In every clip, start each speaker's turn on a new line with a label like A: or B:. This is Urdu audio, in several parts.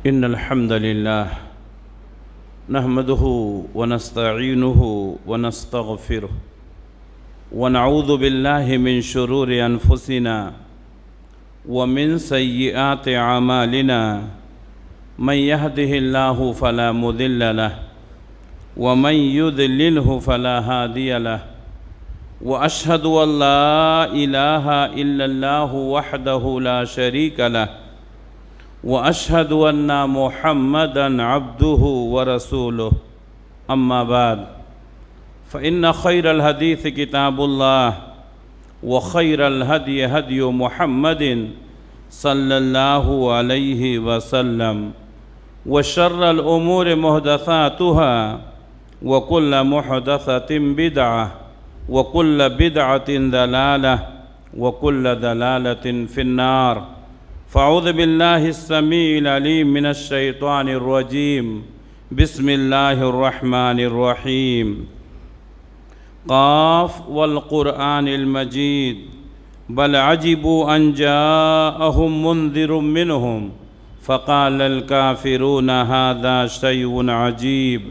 A: إن الحمد لله نحمده ونستعينه ونستغفره ونعوذ بالله من شرور أنفسنا ومن سيئات أعمالنا من يهده الله فلا مضل له ومن يضلله فلا هادي له وأشهد أن لا إله إلا الله وحده لا شريك له وأشهد أن محمدًا عبده ورسوله أما بعد فإن خير الحديث كتاب الله وخير الهدي هدي محمد صلى الله عليه وسلم وشر الأمور محدثاتها وكل محدثة بدعة وكل بدعة ضلالة وكل ضلالة في النار فأعوذ بالله السميع العليم من الشيطان الرجيم بسم الله الرحمن الرحيم قاف والقرآن المجيد بل عجبوا أن جاءهم منذر منهم فقال الكافرون هذا شيء عجيب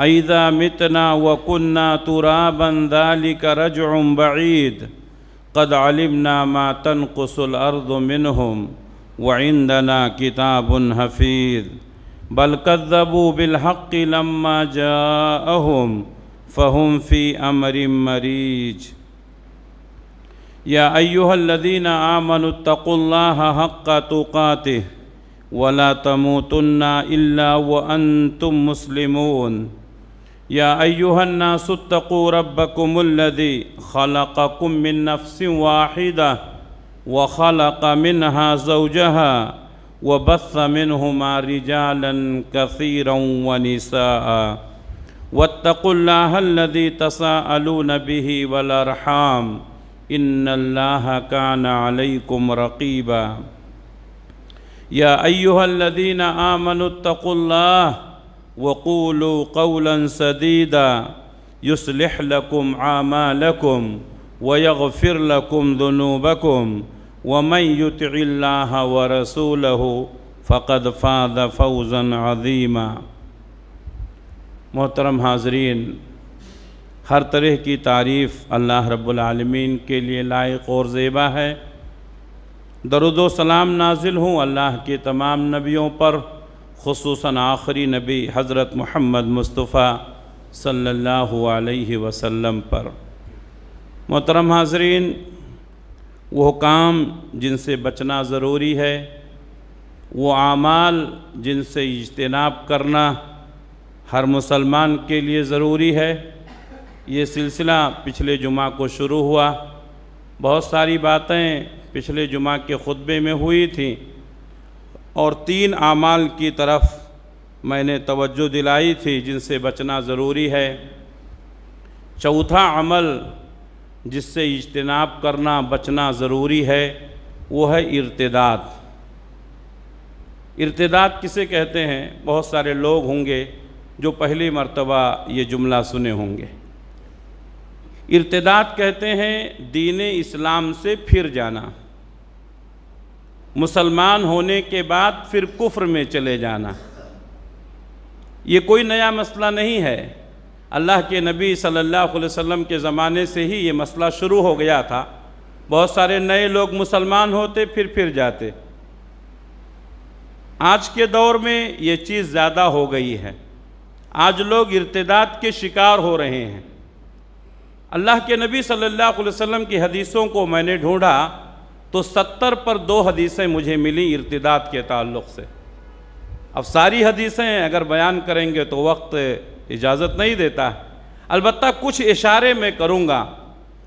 A: أئذا متنا وكنا ترابا ذلك رجع بعيد قد علمنا ما تنقص الأرض منهم وعندنا كتاب حفيظ بل كذبوا بالحق لما جاءهم فهم في أمر مريج يا أيها الذين آمنوا اتقوا الله حق تقاته ولا تموتن إلا وأنتم مسلمون يا أيها الناس اتقوا ربكم الذي خلقكم من نفس واحدة وخلق منها زوجها وبث منهما رجالا كثيرا ونساء واتقوا الله الذي تساءلون به والأرحام إن الله كان عليكم رقيبا يا أيها الذين آمنوا اتقوا الله وقولوا قولا سديدا يصلح لكم أعمالكم ويغفر لكم ذنوبكم ومن يطع الله ورسوله فقد فاز فوزا عظيما محترم حاضرین، ہر طرح کی تعریف اللہ رب العالمین کے لیے لائق اور زیبا ہے۔ درود و سلام نازل ہوں اللہ کے تمام نبیوں پر، خصوصاً آخری نبی حضرت محمد مصطفیٰ صلی اللہ علیہ وسلم پر۔ محترم حاضرین، وہ کام جن سے بچنا ضروری ہے، وہ اعمال جن سے اجتناب کرنا ہر مسلمان کے لیے ضروری ہے۔ یہ سلسلہ پچھلے جمعہ کو شروع ہوا، بہت ساری باتیں پچھلے جمعہ کے خطبے میں ہوئی تھیں، اور 3 اعمال کی طرف میں نے توجہ دلائی تھی جن سے بچنا ضروری ہے۔ چوتھا عمل جس سے اجتناب کرنا بچنا ضروری ہے وہ ہے ارتداد۔ ارتداد کسے کہتے ہیں؟ بہت سارے لوگ ہوں گے جو پہلی مرتبہ یہ جملہ سنے ہوں گے۔ ارتداد کہتے ہیں دین اسلام سے پھر جانا، مسلمان ہونے کے بعد پھر کفر میں چلے جانا۔ یہ کوئی نیا مسئلہ نہیں ہے، اللہ کے نبی صلی اللہ علیہ وسلم کے زمانے سے ہی یہ مسئلہ شروع ہو گیا تھا۔ بہت سارے نئے لوگ مسلمان ہوتے پھر جاتے۔ آج کے دور میں یہ چیز زیادہ ہو گئی ہے، آج لوگ ارتداد کے شکار ہو رہے ہیں۔ اللہ کے نبی صلی اللہ علیہ وسلم کی حدیثوں کو میں نے ڈھونڈا تو 70 پر 2 حدیثیں مجھے ملی ارتداد کے تعلق سے۔ اب ساری حدیثیں اگر بیان کریں گے تو وقت اجازت نہیں دیتا، البتہ کچھ اشارے میں کروں گا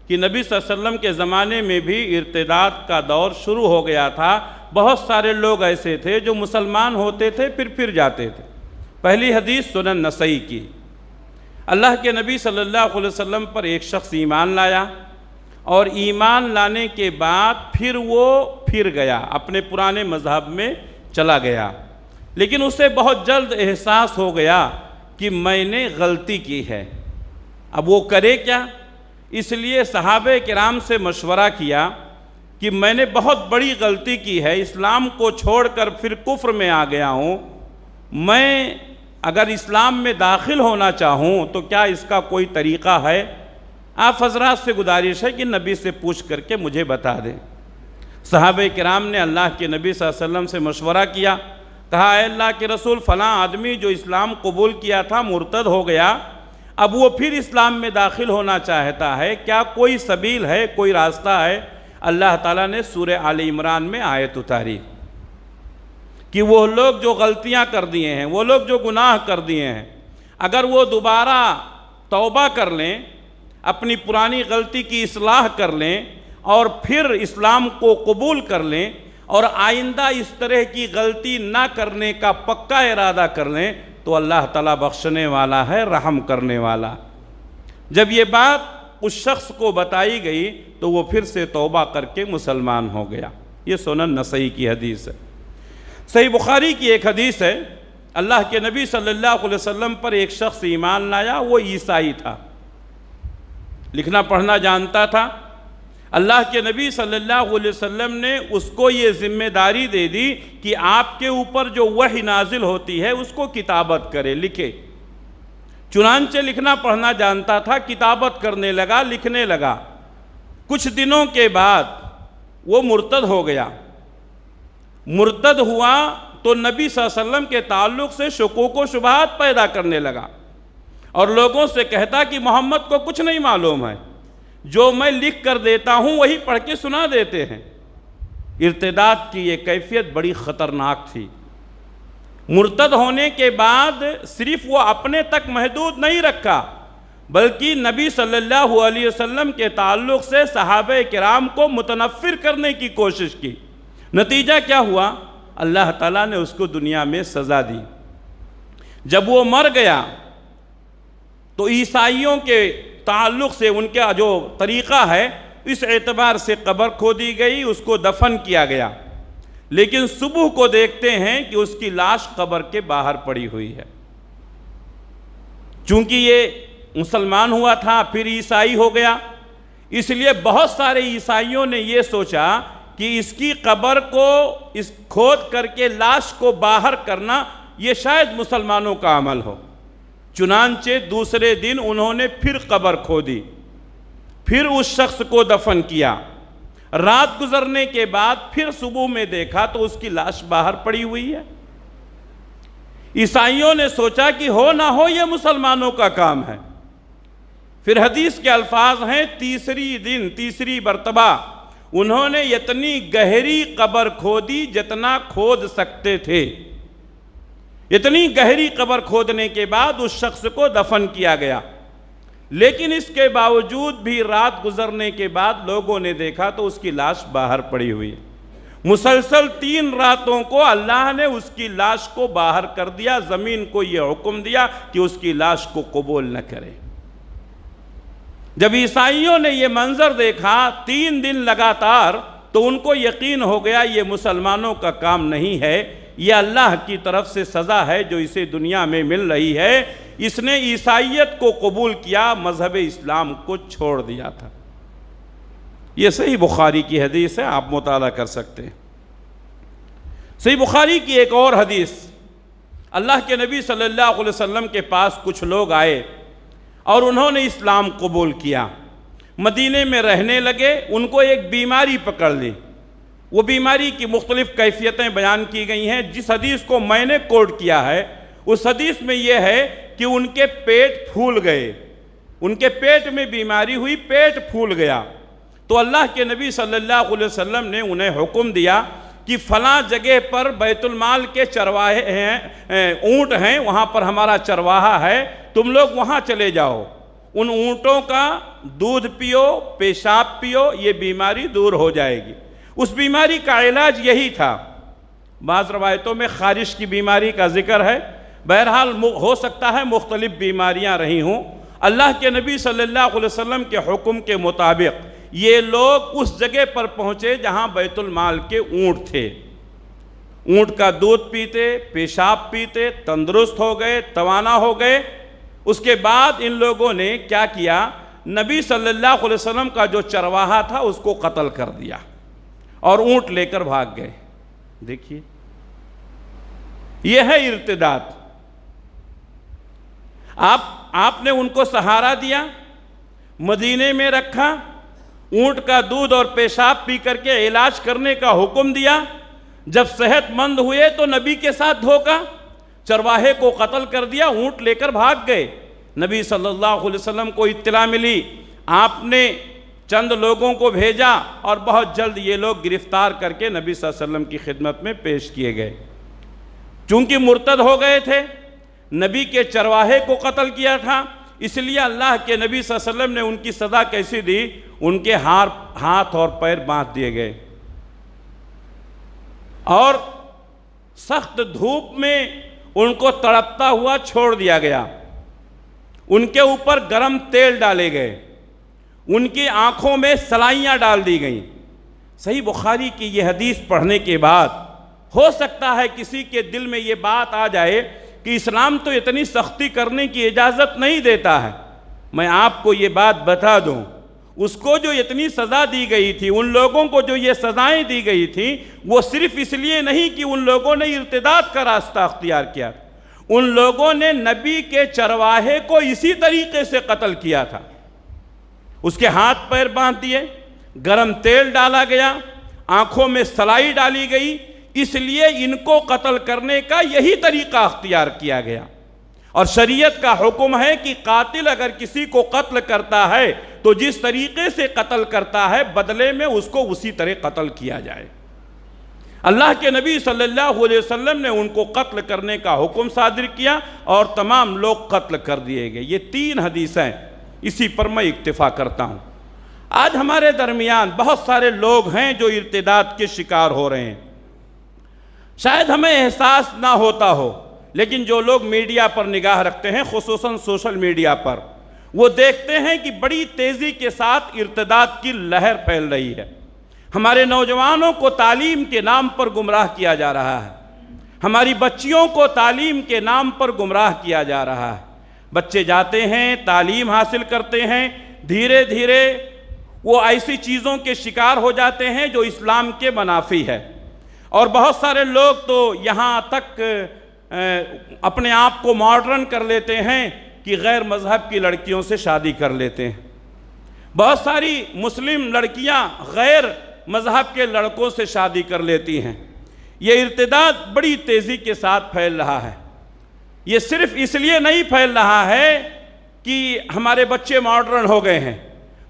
A: کہ نبی صلی اللہ علیہ وسلم کے زمانے میں بھی ارتداد کا دور شروع ہو گیا تھا۔ بہت سارے لوگ ایسے تھے جو مسلمان ہوتے تھے پھر جاتے تھے۔ پہلی حدیث سنن نسائی کی، اللہ کے نبی صلی اللہ علیہ وسلم پر ایک شخص ایمان لایا، اور ایمان لانے کے بعد پھر گیا، اپنے پرانے مذہب میں چلا گیا، لیکن اسے بہت جلد احساس ہو گیا کہ میں نے غلطی کی ہے۔ اب وہ کرے کیا؟ اس لیے صحابہ کرام سے مشورہ کیا کہ میں نے بہت بڑی غلطی کی ہے، اسلام کو چھوڑ کر پھر کفر میں آ گیا ہوں، میں اگر اسلام میں داخل ہونا چاہوں تو کیا اس کا کوئی طریقہ ہے؟ آپ حضرات سے گزارش ہے کہ نبی سے پوچھ کر کے مجھے بتا دیں۔ صحابہ کرام نے اللہ کے نبی صلی اللہ علیہ وسلم سے مشورہ کیا، کہا اے اللہ کے رسول، فلاں آدمی جو اسلام قبول کیا تھا مرتد ہو گیا، اب وہ پھر اسلام میں داخل ہونا چاہتا ہے، کیا کوئی سبیل ہے، کوئی راستہ ہے؟ اللہ تعالیٰ نے سورہ آل عمران میں آیت اتاری کہ وہ لوگ جو غلطیاں کر دیے ہیں، وہ لوگ جو گناہ کر دیے ہیں، اگر وہ دوبارہ توبہ کر لیں، اپنی پرانی غلطی کی اصلاح کر لیں اور پھر اسلام کو قبول کر لیں اور آئندہ اس طرح کی غلطی نہ کرنے کا پکا ارادہ کر لیں تو اللہ تعالیٰ بخشنے والا ہے، رحم کرنے والا۔ جب یہ بات اس شخص کو بتائی گئی تو وہ پھر سے توبہ کر کے مسلمان ہو گیا۔ یہ سنن نسائی کی حدیث ہے۔ صحیح بخاری کی ایک حدیث ہے، اللہ کے نبی صلی اللہ علیہ وسلم پر ایک شخص ایمان لایا، وہ عیسائی تھا، لکھنا پڑھنا جانتا تھا۔ اللہ کے نبی صلی اللہ علیہ وسلم نے اس کو یہ ذمہ داری دے دی کہ آپ کے اوپر جو وحی نازل ہوتی ہے اس کو کتابت کرے، لکھے۔ چنانچہ لکھنا پڑھنا جانتا تھا، کتابت کرنے لگا، لکھنے لگا۔ کچھ دنوں کے بعد وہ مرتد ہو گیا۔ مرتد ہوا تو نبی صلی اللہ علیہ وسلم کے تعلق سے شکوک و شبہات پیدا کرنے لگا اور لوگوں سے کہتا کہ محمد کو کچھ نہیں معلوم ہے، جو میں لکھ کر دیتا ہوں وہی پڑھ کے سنا دیتے ہیں۔ ارتداد کی یہ کیفیت بڑی خطرناک تھی۔ مرتد ہونے کے بعد صرف وہ اپنے تک محدود نہیں رکھا، بلکہ نبی صلی اللہ علیہ وسلم کے تعلق سے صحابہ کرام کو متنفر کرنے کی کوشش کی۔ نتیجہ کیا ہوا؟ اللہ تعالیٰ نے اس کو دنیا میں سزا دی۔ جب وہ مر گیا تو عیسائیوں کے تعلق سے ان کا جو طریقہ ہے اس اعتبار سے قبر کھودی گئی، اس کو دفن کیا گیا، لیکن صبح کو دیکھتے ہیں کہ اس کی لاش قبر کے باہر پڑی ہوئی ہے۔ چونکہ یہ مسلمان ہوا تھا پھر عیسائی ہو گیا، اس لیے بہت سارے عیسائیوں نے یہ سوچا کہ اس کی قبر کو اس کھود کر کے لاش کو باہر کرنا یہ شاید مسلمانوں کا عمل ہو۔ چنانچہ دوسرے دن انہوں نے پھر قبر کھودی، پھر اس شخص کو دفن کیا۔ رات گزرنے کے بعد پھر صبح میں دیکھا تو اس کی لاش باہر پڑی ہوئی ہے۔ عیسائیوں نے سوچا کہ ہو نہ ہو یہ مسلمانوں کا کام ہے۔ پھر حدیث کے الفاظ ہیں، تیسری مرتبہ انہوں نے اتنی گہری قبر کھودی جتنا کھود سکتے تھے۔ اتنی گہری قبر کھودنے کے بعد اس شخص کو دفن کیا گیا، لیکن اس کے باوجود بھی رات گزرنے کے بعد لوگوں نے دیکھا تو اس کی لاش باہر پڑی ہوئی ہے۔ مسلسل 3 راتوں کو اللہ نے اس کی لاش کو باہر کر دیا، زمین کو یہ حکم دیا کہ اس کی لاش کو قبول نہ کرے۔ جب عیسائیوں نے یہ منظر دیکھا 3 دن لگاتار تو ان کو یقین ہو گیا یہ مسلمانوں کا کام نہیں ہے، یہ اللہ کی طرف سے سزا ہے جو اسے دنیا میں مل رہی ہے۔ اس نے عیسائیت کو قبول کیا، مذہب اسلام کو چھوڑ دیا تھا۔ یہ صحیح بخاری کی حدیث ہے، آپ مطالعہ کر سکتے ہیں۔ صحیح بخاری کی ایک اور حدیث، اللہ کے نبی صلی اللہ علیہ وسلم کے پاس کچھ لوگ آئے اور انہوں نے اسلام قبول کیا، مدینے میں رہنے لگے۔ ان کو ایک بیماری پکڑ لی، وہ بیماری کی مختلف کیفیتیں بیان کی گئی ہیں۔ جس حدیث کو میں نے کوٹ کیا ہے اس حدیث میں یہ ہے کہ ان کے پیٹ پھول گئے، ان کے پیٹ میں بیماری ہوئی، پیٹ پھول گیا۔ تو اللہ کے نبی صلی اللہ علیہ وسلم نے انہیں حکم دیا کہ فلاں جگہ پر بیت المال کے چرواہے ہیں، اونٹ ہیں، وہاں پر ہمارا چرواہا ہے، تم لوگ وہاں چلے جاؤ، ان اونٹوں کا دودھ پیو، پیشاب پیو، یہ بیماری دور ہو جائے گی۔ اس بیماری کا علاج یہی تھا۔ بعض روایتوں میں خارش کی بیماری کا ذکر ہے، بہرحال ہو سکتا ہے مختلف بیماریاں رہی ہوں۔ اللہ کے نبی صلی اللہ علیہ وسلم کے حکم کے مطابق یہ لوگ اس جگہ پر پہنچے جہاں بیت المال کے اونٹ تھے، اونٹ کا دودھ پیتے، پیشاب پیتے، تندرست ہو گئے، توانا ہو گئے۔ اس کے بعد ان لوگوں نے کیا کیا؟ نبی صلی اللہ علیہ وسلم کا جو چرواہا تھا اس کو قتل کر دیا۔ اور اونٹ لے کر بھاگ گئے۔ دیکھیے یہ ہے ارتداد۔ آپ نے ان کو سہارا دیا، مدینے میں رکھا، اونٹ کا دودھ اور پیشاب پی کر کے علاج کرنے کا حکم دیا۔ جب صحت مند ہوئے تو نبی کے ساتھ دھوکا، چرواہے کو قتل کر دیا، اونٹ لے کر بھاگ گئے۔ نبی صلی اللہ علیہ وسلم کو اطلاع ملی، آپ نے چند لوگوں کو بھیجا اور بہت جلد یہ لوگ گرفتار کر کے نبی صلی اللہ علیہ وسلم کی خدمت میں پیش کیے گئے۔ چونکہ مرتد ہو گئے تھے، نبی کے چرواہے کو قتل کیا تھا، اس لیے اللہ کے نبی صلی اللہ علیہ وسلم نے ان کی سزا کیسی دی؟ ان کے ہاتھ اور پیر باندھ دیے گئے اور سخت دھوپ میں ان کو تڑپتا ہوا چھوڑ دیا گیا۔ ان کے اوپر گرم تیل ڈالے گئے، ان کی آنکھوں میں سلائیاں ڈال دی گئیں۔ صحیح بخاری کی یہ حدیث پڑھنے کے بعد ہو سکتا ہے کسی کے دل میں یہ بات آ جائے کہ اسلام تو اتنی سختی کرنے کی اجازت نہیں دیتا ہے۔ میں آپ کو یہ بات بتا دوں، اس کو جو اتنی سزا دی گئی تھی، ان لوگوں کو جو یہ سزائیں دی گئی تھیں، وہ صرف اس لیے نہیں کہ ان لوگوں نے ارتداد کا راستہ اختیار کیا، ان لوگوں نے نبی کے چرواہے کو اسی طریقے سے قتل کیا تھا۔ اس کے ہاتھ پیر باندھ دیے، گرم تیل ڈالا گیا، آنکھوں میں سلائی ڈالی گئی، اس لیے ان کو قتل کرنے کا یہی طریقہ اختیار کیا گیا۔ اور شریعت کا حکم ہے کہ قاتل اگر کسی کو قتل کرتا ہے تو جس طریقے سے قتل کرتا ہے بدلے میں اس کو اسی طرح قتل کیا جائے۔ اللہ کے نبی صلی اللہ علیہ وسلم نے ان کو قتل کرنے کا حکم صادر کیا اور تمام لوگ قتل کر دیے گئے۔ یہ 3 حدیثیں، اسی پر میں اکتفا کرتا ہوں۔ آج ہمارے درمیان بہت سارے لوگ ہیں جو ارتداد کے شکار ہو رہے ہیں۔ شاید ہمیں احساس نہ ہوتا ہو، لیکن جو لوگ میڈیا پر نگاہ رکھتے ہیں، خصوصاً سوشل میڈیا پر، وہ دیکھتے ہیں کہ بڑی تیزی کے ساتھ ارتداد کی لہر پھیل رہی ہے۔ ہمارے نوجوانوں کو تعلیم کے نام پر گمراہ کیا جا رہا ہے، ہماری بچیوں کو تعلیم کے نام پر گمراہ کیا جا رہا ہے۔ بچے جاتے ہیں، تعلیم حاصل کرتے ہیں، دھیرے دھیرے وہ ایسی چیزوں کے شکار ہو جاتے ہیں جو اسلام کے منافی ہے۔ اور بہت سارے لوگ تو یہاں تک اپنے آپ کو ماڈرن کر لیتے ہیں کہ غیر مذہب کی لڑکیوں سے شادی کر لیتے ہیں۔ بہت ساری مسلم لڑکیاں غیر مذہب کے لڑکوں سے شادی کر لیتی ہیں۔ یہ ارتداد بڑی تیزی کے ساتھ پھیل رہا ہے۔ یہ صرف اس لیے نہیں پھیل رہا ہے کہ ہمارے بچے ماڈرن ہو گئے ہیں،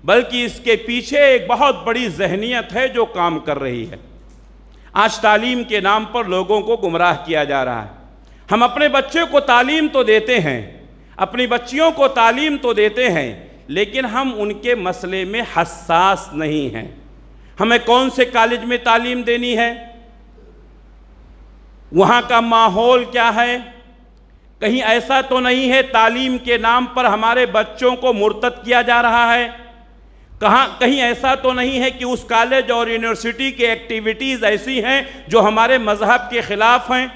A: بلکہ اس کے پیچھے ایک بہت بڑی ذہنیت ہے جو کام کر رہی ہے۔ آج تعلیم کے نام پر لوگوں کو گمراہ کیا جا رہا ہے۔ ہم اپنے بچے کو تعلیم تو دیتے ہیں، اپنی بچیوں کو تعلیم تو دیتے ہیں، لیکن ہم ان کے مسئلے میں حساس نہیں ہیں۔ ہمیں کون سے کالج میں تعلیم دینی ہے، وہاں کا ماحول کیا ہے، کہیں ایسا تو نہیں ہے تعلیم کے نام پر ہمارے بچوں کو مرتد کیا جا رہا ہے، کہیں ایسا تو نہیں ہے کہ اس کالج اور یونیورسٹی کی ایکٹیویٹیز ایسی ہیں جو ہمارے مذہب کے خلاف ہیں،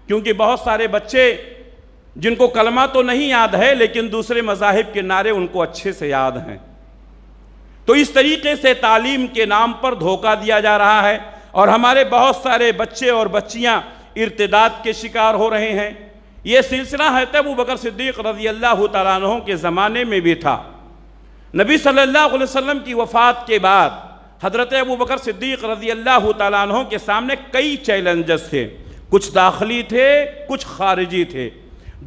A: کیونکہ بہت سارے بچے جن کو کلمہ تو نہیں یاد ہے لیکن دوسرے مذاہب کے نعرے ان کو اچھے سے یاد ہیں۔ تو اس طریقے سے تعلیم کے نام پر دھوکہ دیا جا رہا ہے اور ہمارے بہت سارے بچے اور بچیاں ارتداد کے شکار ہو رہے ہیں۔ یہ سلسلہ حضرت ابوبکر صدیق رضی اللہ تعالیٰ عنہ کے زمانے میں بھی تھا۔ نبی صلی اللہ علیہ وسلم کی وفات کے بعد حضرت ابوبکر صدیق رضی اللہ تعالیٰ عنہ کے سامنے کئی چیلنجز تھے، کچھ داخلی تھے، کچھ خارجی تھے۔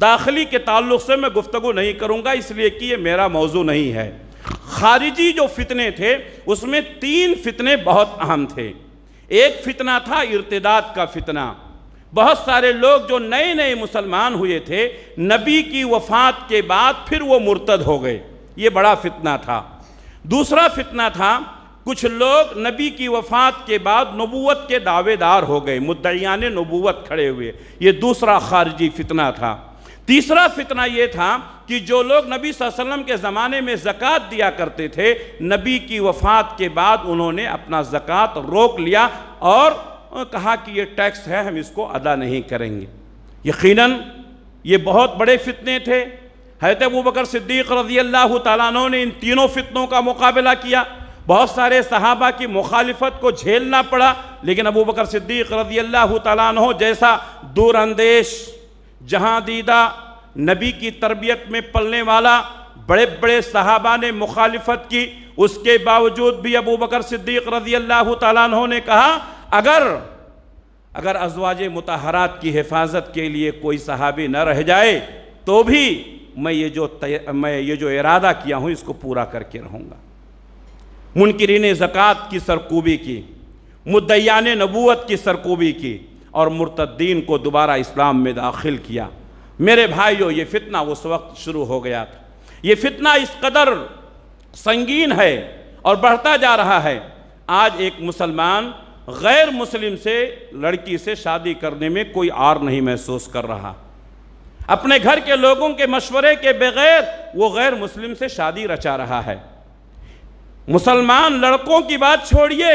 A: داخلی کے تعلق سے میں گفتگو نہیں کروں گا اس لیے کہ یہ میرا موضوع نہیں ہے۔ خارجی جو فتنے تھے اس میں 3 فتنے بہت اہم تھے۔ ایک فتنہ تھا ارتداد کا فتنہ، بہت سارے لوگ جو نئے نئے مسلمان ہوئے تھے نبی کی وفات کے بعد پھر وہ مرتد ہو گئے، یہ بڑا فتنہ تھا۔ دوسرا فتنہ تھا کچھ لوگ نبی کی وفات کے بعد نبوت کے دعوے دار ہو گئے، مدعیان نبوت کھڑے ہوئے، یہ دوسرا خارجی فتنہ تھا۔ تیسرا فتنہ یہ تھا کہ جو لوگ نبی صلی اللہ علیہ وسلم کے زمانے میں زکوٰۃ دیا کرتے تھے نبی کی وفات کے بعد انہوں نے اپنا زکوٰۃ روک لیا اور کہا کہ یہ ٹیکس ہے، ہم اس کو ادا نہیں کریں گے۔ یقیناً یہ بہت بڑے فتنے تھے۔ حضرت ابوبکر صدیق رضی اللہ تعالیٰ عنہ نے ان تینوں فتنوں کا مقابلہ کیا۔ بہت سارے صحابہ کی مخالفت کو جھیلنا پڑا، لیکن ابو بکر صدیق رضی اللہ تعالیٰ عنہ جیسا دور اندیش، جہاں دیدہ، نبی کی تربیت میں پلنے والا بڑے بڑے صحابہ نے مخالفت کی، اس کے باوجود بھی ابو بکر صدیق رضی اللہ تعالیٰ عنہ نے کہا اگر ازواج مطہرات کی حفاظت کے لیے کوئی صحابی نہ رہ جائے تو بھی میں یہ جو ارادہ کیا ہوں اس کو پورا کر کے رہوں گا۔ منکرین زکوٰۃ کی سرکوبی کی، مدعیان نبوت کی سرکوبی کی، اور مرتدین کو دوبارہ اسلام میں داخل کیا۔ میرے بھائیو، یہ فتنہ اس وقت شروع ہو گیا تھا۔ یہ فتنہ اس قدر سنگین ہے اور بڑھتا جا رہا ہے، آج ایک مسلمان غیر مسلم سے لڑکی سے شادی کرنے میں کوئی عار نہیں محسوس کر رہا۔ اپنے گھر کے لوگوں کے مشورے کے بغیر وہ غیر مسلم سے شادی رچا رہا ہے۔ مسلمان لڑکوں کی بات چھوڑیے،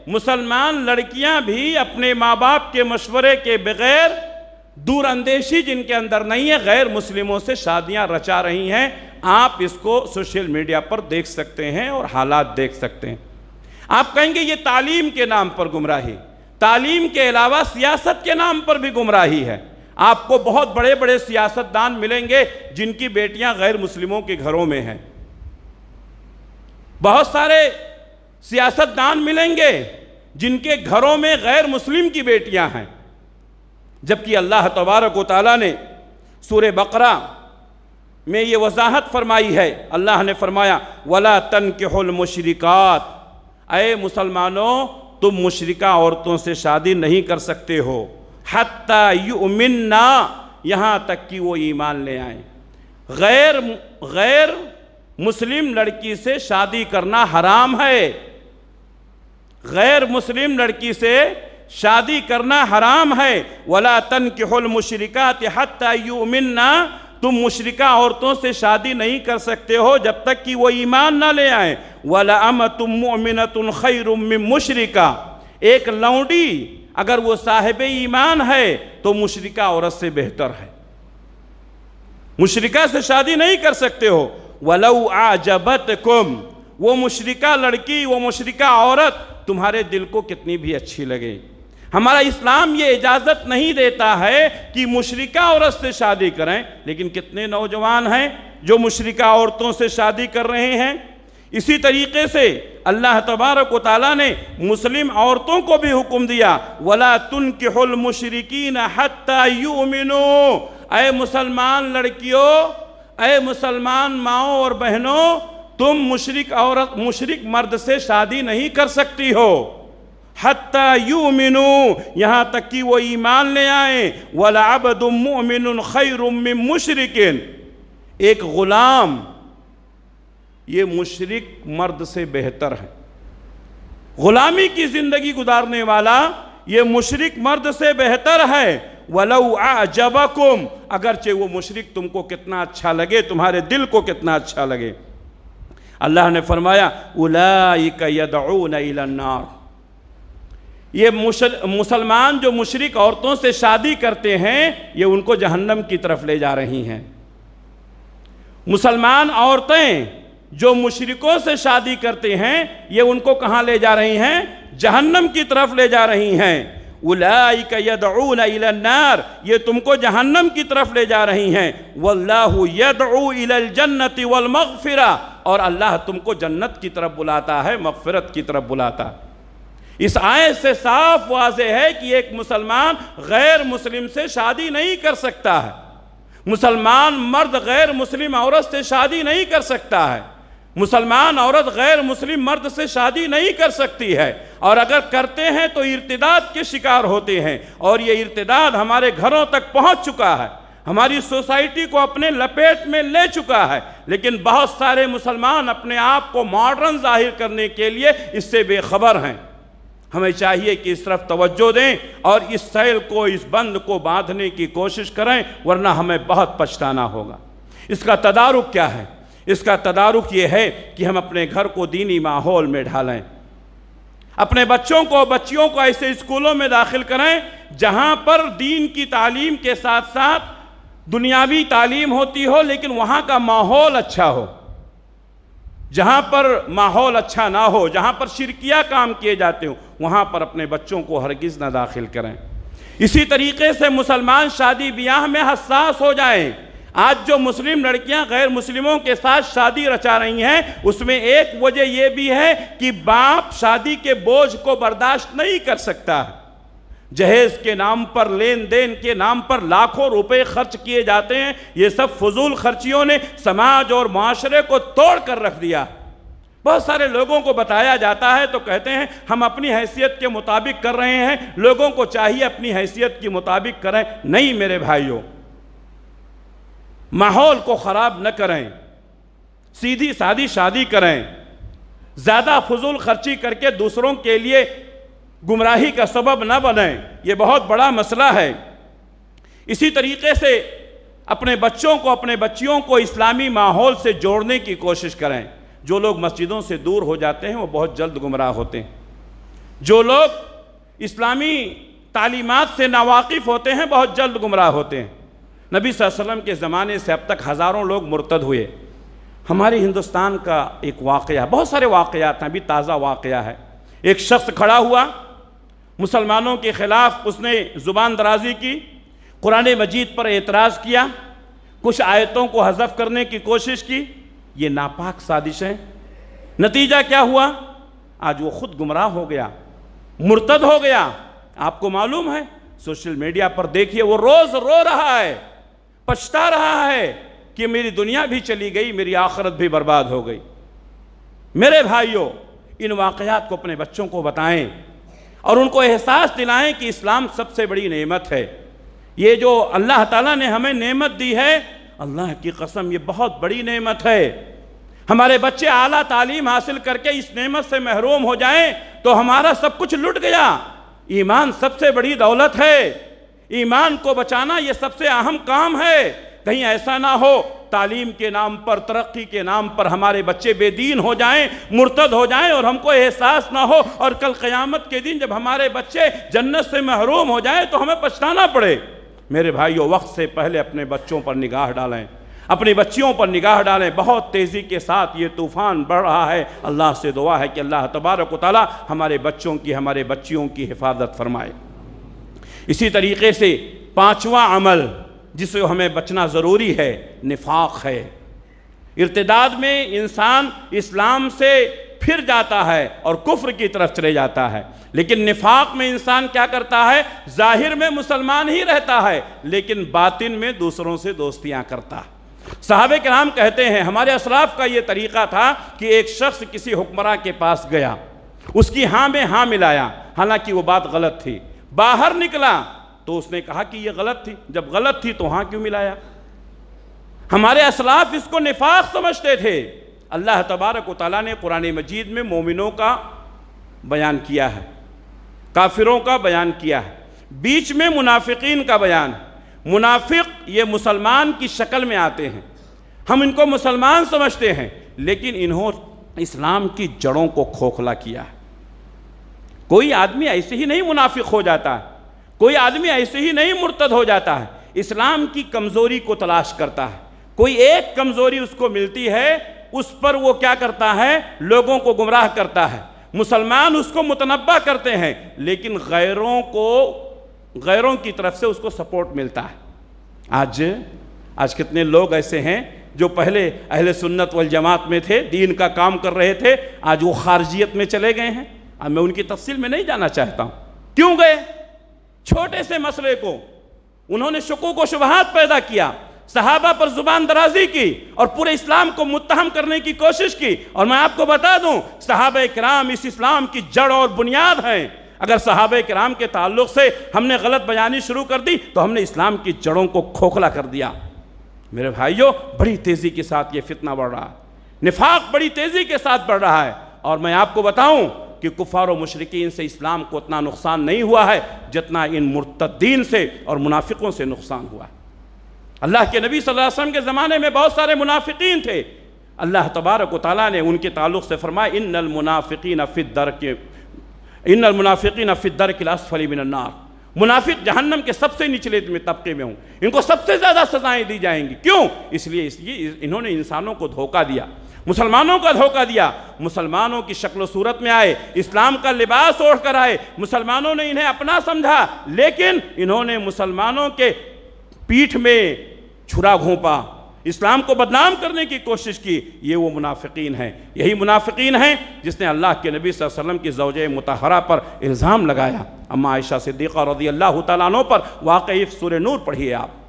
A: مسلمان لڑکیاں بھی اپنے ماں باپ کے مشورے کے بغیر، دور اندیشی جن کے اندر نہیں ہے، غیر مسلموں سے شادیاں رچا رہی ہیں۔ آپ اس کو سوشل میڈیا پر دیکھ سکتے ہیں اور حالات دیکھ سکتے ہیں۔ آپ کہیں گے یہ تعلیم کے نام پر گمراہی، تعلیم کے علاوہ سیاست کے نام پر بھی گمراہی ہے۔ آپ کو بہت بڑے بڑے سیاستدان ملیں گے جن کی بیٹیاں غیر مسلموں کے گھروں میں ہیں، بہت سارے سیاستدان ملیں گے جن کے گھروں میں غیر مسلم کی بیٹیاں ہیں، جبکہ اللہ تبارک و تعالیٰ نے سورہ بقرہ میں یہ وضاحت فرمائی ہے۔ اللہ نے فرمایا وَلَا تَنْكِحُوا الْمُشْرِكَاتِ، اے مسلمانوں تم مشرکہ عورتوں سے شادی نہیں کر سکتے ہو، حَتَّى يُؤْمِنَّا، یہاں تک کہ وہ ایمان لے آئیں۔ غیر مسلم لڑکی سے شادی کرنا حرام ہے، غیر مسلم لڑکی سے شادی کرنا حرام ہے۔ وَلَا تَنْكِحُوا الْمُشْرِكَاتِ حَتَّى يُؤْمِنَّا، تم مشرکہ عورتوں سے شادی نہیں کر سکتے ہو جب تک کہ وہ ایمان نہ لے آئیں۔ وَلَأَمَةٌ مُؤْمِنَةٌ خَيْرٌ مِّن مُشْرِكَةٍ، ایک لونڈی اگر وہ صاحب ایمان ہے تو مشرکہ عورت سے بہتر ہے، مشرکہ سے شادی نہیں کر سکتے ہو۔ وَلَوْ أَعْجَبَتْكُمْ، وہ مشرکہ لڑکی، وہ مشرکہ عورت تمہارے دل کو کتنی بھی اچھی لگے، ہمارا اسلام یہ اجازت نہیں دیتا ہے کہ مشرکہ عورت سے شادی کریں، لیکن کتنے نوجوان ہیں جو مشرکہ عورتوں سے شادی کر رہے ہیں۔ اسی طریقے سے اللہ تبارک و تعالیٰ نے مسلم عورتوں کو بھی حکم دیا وَلَا تُنْكِحُوا الْمُشْرِكِينَ حَتَّى يُؤْمِنُوا، اے مسلمان لڑکیوں، اے مسلمان ماؤں اور بہنوں، تم مشرک مرد سے شادی نہیں کر سکتی ہو، حَتَّى يُؤْمِنُوا، یہاں تک کہ وہ ایمان لے آئیں۔ وَلَعَبْدٌ مُؤْمِنٌ خَيْرٌ مِّن مُشْرِكٍ، ایک غلام یہ مشرک مرد سے بہتر ہے، غلامی کی زندگی گزارنے والا یہ مشرک مرد سے بہتر ہے۔ وَلَوْ أَعْجَبَكُمْ، اگرچہ وہ مشرک تم کو کتنا اچھا لگے، تمہارے دل کو کتنا اچھا لگے۔ اللہ نے فرمایا أُولَئِكَ يَدْعُونَ إِلَى النَّارِ، یہ مسلمان جو مشرک عورتوں سے شادی کرتے ہیں یہ ان کو جہنم کی طرف لے جا رہی ہیں۔ مسلمان عورتیں جو مشرکوں سے شادی کرتے ہیں یہ ان کو کہاں لے جا رہی ہیں؟ جہنم کی طرف لے جا رہی ہیں۔ اولئک یدعون الی النار، یہ تم کو جہنم کی طرف لے جا رہی ہیں۔ واللہ یدعو الی الجنت والمغفرہ، اور اللہ تم کو جنت کی طرف بلاتا ہے، مغفرت کی طرف بلاتا ہے۔ اس آیت سے صاف واضح ہے کہ ایک مسلمان غیر مسلم سے شادی نہیں کر سکتا ہے، مسلمان مرد غیر مسلم عورت سے شادی نہیں کر سکتا ہے، مسلمان عورت غیر مسلم مرد سے شادی نہیں کر سکتی ہے، اور اگر کرتے ہیں تو ارتداد کے شکار ہوتے ہیں، اور یہ ارتداد ہمارے گھروں تک پہنچ چکا ہے، ہماری سوسائٹی کو اپنے لپیٹ میں لے چکا ہے۔ لیکن بہت سارے مسلمان اپنے آپ کو ماڈرن ظاہر کرنے کے لیے اس سے بے خبر ہیں۔ ہمیں چاہیے کہ اس طرف توجہ دیں اور اس سیل کو، اس بند کو باندھنے کی کوشش کریں، ورنہ ہمیں بہت پچھتانا ہوگا۔ اس کا تدارک کیا ہے؟ اس کا تدارک یہ ہے کہ ہم اپنے گھر کو دینی ماحول میں ڈھالیں، اپنے بچوں کو، بچیوں کو ایسے اسکولوں میں داخل کریں جہاں پر دین کی تعلیم کے ساتھ ساتھ دنیاوی تعلیم ہوتی ہو، لیکن وہاں کا ماحول اچھا ہو، جہاں پر ماحول اچھا نہ ہو، جہاں پر شرکیہ کام کیے جاتے ہوں، وہاں پر اپنے بچوں کو ہرگز نہ داخل کریں۔ اسی طریقے سے مسلمان شادی بیاہ میں حساس ہو جائیں۔ آج جو مسلم لڑکیاں غیر مسلموں کے ساتھ شادی رچا رہی ہیں، اس میں ایک وجہ یہ بھی ہے کہ باپ شادی کے بوجھ کو برداشت نہیں کر سکتا۔ جہیز کے نام پر، لین دین کے نام پر لاکھوں روپے خرچ کیے جاتے ہیں۔ یہ سب فضول خرچیوں نے سماج اور معاشرے کو توڑ کر رکھ دیا۔ بہت سارے لوگوں کو بتایا جاتا ہے تو کہتے ہیں ہم اپنی حیثیت کے مطابق کر رہے ہیں، لوگوں کو چاہیے اپنی حیثیت کے مطابق کریں۔ نہیں میرے بھائیوں، ماحول کو خراب نہ کریں، سیدھی سادی شادی کریں، زیادہ فضول خرچی کر کے دوسروں کے لیے گمراہی کا سبب نہ بنیں، یہ بہت بڑا مسئلہ ہے۔ اسی طریقے سے اپنے بچوں کو، اپنے بچیوں کو اسلامی ماحول سے جوڑنے کی کوشش کریں۔ جو لوگ مسجدوں سے دور ہو جاتے ہیں وہ بہت جلد گمراہ ہوتے ہیں۔ جو لوگ اسلامی تعلیمات سے ناواقف ہوتے ہیں بہت جلد گمراہ ہوتے ہیں۔ نبی صلی اللہ علیہ وسلم کے زمانے سے اب تک ہزاروں لوگ مرتد ہوئے۔ ہمارے ہندوستان کا ایک واقعہ، بہت سارے واقعات ہیں، ابھی تازہ واقعہ ہے۔ ایک شخص کھڑا ہوا، مسلمانوں کے خلاف اس نے زبان درازی کی، قرآن مجید پر اعتراض کیا، کچھ آیتوں کو حذف کرنے کی کوشش کی۔ یہ ناپاک سازش ہے۔ نتیجہ کیا ہوا؟ آج وہ خود گمراہ ہو گیا، مرتد ہو گیا۔ آپ کو معلوم ہے، سوشل میڈیا پر دیکھیے، وہ روز رو رہا ہے، پچھتا رہا ہے کہ میری دنیا بھی چلی گئی، میری آخرت بھی برباد ہو گئی۔ میرے بھائیوں، ان واقعات کو اپنے بچوں کو بتائیں اور ان کو احساس دلائیں کہ اسلام سب سے بڑی نعمت ہے۔ یہ جو اللہ تعالیٰ نے ہمیں نعمت دی ہے، اللہ کی قسم یہ بہت بڑی نعمت ہے۔ ہمارے بچے اعلیٰ تعلیم حاصل کر کے اس نعمت سے محروم ہو جائیں تو ہمارا سب کچھ لٹ گیا۔ ایمان سب سے بڑی دولت ہے، ایمان کو بچانا یہ سب سے اہم کام ہے۔ کہیں ایسا نہ ہو تعلیم کے نام پر، ترقی کے نام پر ہمارے بچے بے دین ہو جائیں، مرتد ہو جائیں اور ہم کو احساس نہ ہو، اور کل قیامت کے دن جب ہمارے بچے جنت سے محروم ہو جائیں تو ہمیں پچھتانا پڑے۔ میرے بھائیوں، وقت سے پہلے اپنے بچوں پر نگاہ ڈالیں، اپنی بچیوں پر نگاہ ڈالیں۔ بہت تیزی کے ساتھ یہ طوفان بڑھ رہا ہے۔ اللہ سے دعا ہے کہ اللہ تبارک و تعالی ہمارے بچوں کی، ہمارے بچیوں کی حفاظت فرمائے۔ اسی طریقے سے پانچواں عمل جس سے ہمیں بچنا ضروری ہے، نفاق ہے۔ ارتداد میں انسان اسلام سے پھر جاتا ہے اور کفر کی طرف چلے جاتا ہے، لیکن نفاق میں انسان کیا کرتا ہے؟ ظاہر میں مسلمان ہی رہتا ہے لیکن باطن میں دوسروں سے دوستیاں کرتا ہے۔ صحابہ کرام کہتے ہیں ہمارے اسلاف کا یہ طریقہ تھا کہ ایک شخص کسی حکمراں کے پاس گیا، اس کی ہاں میں ہاں ملایا، حالانکہ وہ بات غلط تھی۔ باہر نکلا تو اس نے کہا کہ یہ غلط تھی، جب غلط تھی تو ہاں کیوں ملایا؟ ہمارے اسلاف اس کو نفاق سمجھتے تھے۔ اللہ تبارک و تعالیٰ نے قرآن مجید میں مومنوں کا بیان کیا ہے، کافروں کا بیان کیا ہے، بیچ میں منافقین کا بیان ہے۔ منافق یہ مسلمان کی شکل میں آتے ہیں، ہم ان کو مسلمان سمجھتے ہیں لیکن انہوں اسلام کی جڑوں کو کھوکھلا کیا ہے۔ کوئی آدمی ایسے ہی نہیں منافق ہو جاتا ہے، کوئی آدمی ایسے ہی نہیں مرتد ہو جاتا ہے، اسلام کی کمزوری کو تلاش کرتا ہے۔ کوئی ایک کمزوری اس کو ملتی ہے، اس پر وہ کیا کرتا ہے؟ لوگوں کو گمراہ کرتا ہے۔ مسلمان اس کو متنبہ کرتے ہیں لیکن غیروں کی طرف سے اس کو سپورٹ ملتا ہے۔ آج کتنے لوگ ایسے ہیں جو پہلے اہل سنت والجماعت میں تھے، دین کا کام کر رہے تھے، آج وہ خارجیت میں چلے گئے ہیں۔ اب میں ان کی تفصیل میں نہیں جانا چاہتا ہوں۔ کیوں گئے؟ چھوٹے سے مسئلے کو انہوں نے شکوک و شبہات پیدا کیا، صحابہ پر زبان درازی کی اور پورے اسلام کو متہم کرنے کی کوشش کی۔ اور میں آپ کو بتا دوں، صحابہ کرام اس اسلام کی جڑ اور بنیاد ہیں۔ اگر صحابہ کرام کے تعلق سے ہم نے غلط بیانی شروع کر دی تو ہم نے اسلام کی جڑوں کو کھوکھلا کر دیا۔ میرے بھائیوں، بڑی تیزی کے ساتھ یہ فتنہ بڑھ رہا ہے، نفاق بڑی تیزی کے ساتھ بڑھ رہا ہے۔ اور میں آپ کو بتاؤں کہ کفار و مشرکین سے اسلام کو اتنا نقصان نہیں ہوا ہے جتنا ان مرتدین سے اور منافقوں سے نقصان ہوا ہے۔ اللہ کے نبی صلی اللہ علیہ وسلم کے زمانے میں بہت سارے منافقین تھے۔ اللہ تبارک و تعالیٰ نے ان کے تعلق سے فرمایا ان المنافقین فی الدرک الاسفل من النار۔ منافق جہنم کے سب سے نچلے طبقے میں ہوں، ان کو سب سے زیادہ سزائیں دی جائیں گی۔ کیوں؟ اس لیے انہوں نے انسانوں کو دھوکہ دیا، مسلمانوں کا دھوکہ دیا، مسلمانوں کی شکل و صورت میں آئے، اسلام کا لباس اوڑھ کر آئے، مسلمانوں نے انہیں اپنا سمجھا، لیکن انہوں نے مسلمانوں کے پیٹھ میں چھرا گھونپا، اسلام کو بدنام کرنے کی کوشش کی۔ یہ وہ منافقین ہیں، یہی منافقین ہیں جس نے اللہ کے نبی صلی اللہ علیہ وسلم کی زوجہ مطہرہ پر الزام لگایا، اما عائشہ صدیقہ رضی اللہ تعالیٰ عنہ پر واقعی سورہ نور پڑھیے آپ۔